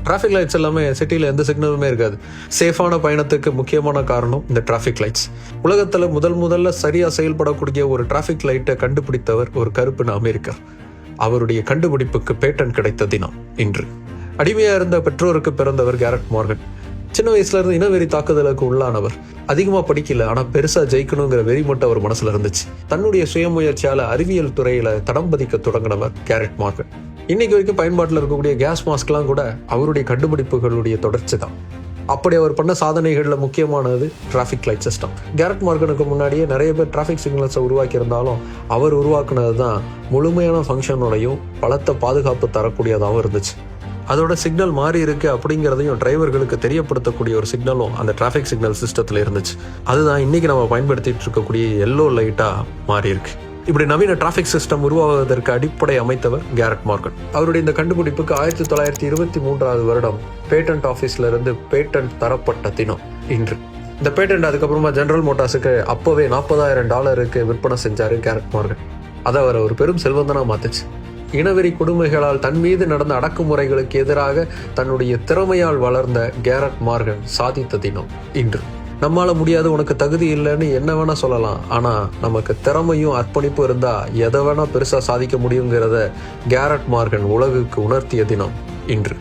Traffic lights எல்லாமே சிட்டியில் எந்த சிக்னலுமே இருக்காது. சேஃபான பயணத்துக்கு முக்கியமான காரணம் இந்த டிராஃபிக் லைட்ஸ். உலகத்தில் முதல்ல சரியாக செயல்படக்கூடிய ஒரு டிராஃபிக் லைட்டை கண்டுபிடித்தவர் ஒரு கருப்பின அமெரிக்கர். அவருடைய கண்டுபிடிப்புக்கு பேட்டன் கிடைத்த தினம் இன்று. அடிமையாக இருந்த பெற்றோருக்கு பிறந்தவர் கேரட் மார்கன். சின்ன வயசுல இருந்து இனவெறி தாக்குதலுக்கு உள்ளானவர். அதிகமா படிக்கல, ஆனா பெருசா ஜெயிக்கணுங்கிற வெறி மட்டும் அவர் மனசுல இருந்துச்சு. தன்னுடைய சுயமுயற்சியால அறிவியல் துறையில தடம் பதிக்க தொடங்கினவர் கேரட் மார்கன். இன்னைக்கு வரைக்கும் பயன்பாட்டில் இருக்கக்கூடிய கேஸ் மாஸ்க்லாம் கூட அவருடைய கண்டுபிடிப்புகளுடைய தொடர்ச்சி தான். அப்படி அவர் பண்ண சாதனைகளில் முக்கியமானது டிராஃபிக் லைட் சிஸ்டம். கேரட் மார்கனுக்கு முன்னாடியே நிறைய பேர் டிராஃபிக் சிக்னல்ஸை உருவாக்கி இருந்தாலும் அவர் உருவாக்குனது தான் முழுமையான ஃபங்க்ஷனோடையும் பலத்த பாதுகாப்பு தரக்கூடியதாகவும் இருந்துச்சு. அதோட சிக்னல் மாறி இருக்கு அப்படிங்கிறதையும் டிரைவர்களுக்கு தெரியப்படுத்தக்கூடிய ஒரு சிக்னலும் அந்த டிராஃபிக் சிக்னல் சிஸ்டத்தில் இருந்துச்சு. அதுதான் இன்னைக்கு நம்ம பயன்படுத்திட்டு இருக்கக்கூடிய எல்லோ லைட்டா மாறி இருக்கு. இப்படி நவீன டிராஃபிக் சிஸ்டம் உருவாவதற்கு அடிப்படை அமைத்தவர் கேரட் மார்கன். அவருடைய இந்த கண்டுபிடிப்புக்கு 1923 வருடம் பேட்டன்ட் ஆஃபீஸ்ல இருந்து பேட்டன்ட் தரப்பட்ட தினம் இன்று. இந்த பேட்டன்ட் அதுக்கப்புறமா ஜெனரல் மோட்டார்ஸுக்கு அப்பவே $40,000 விற்பனை செஞ்சாரு கேரட் மார்கன். அதை அவர் ஒரு பெரும் செல்வந்தனா மாத்துச்சு. இனவெறி கொடுமைகளால் தன் மீது நடந்த அடக்குமுறைகளுக்கு எதிராக தன்னுடைய திறமையால் வளர்ந்த கேரட் மார்கன் சாதித்த தினம் இன்று. நம்மால முடியாது, உனக்கு தகுதி இல்லைன்னு என்ன வேணா சொல்லலாம், ஆனா நமக்கு திறமையும் அர்ப்பணிப்பும் இருந்தா எதை வேணா பெருசா சாதிக்க முடியுங்கிறத கேரட் மார்கன் உலகுக்கு உணர்த்திய தினம் இன்று.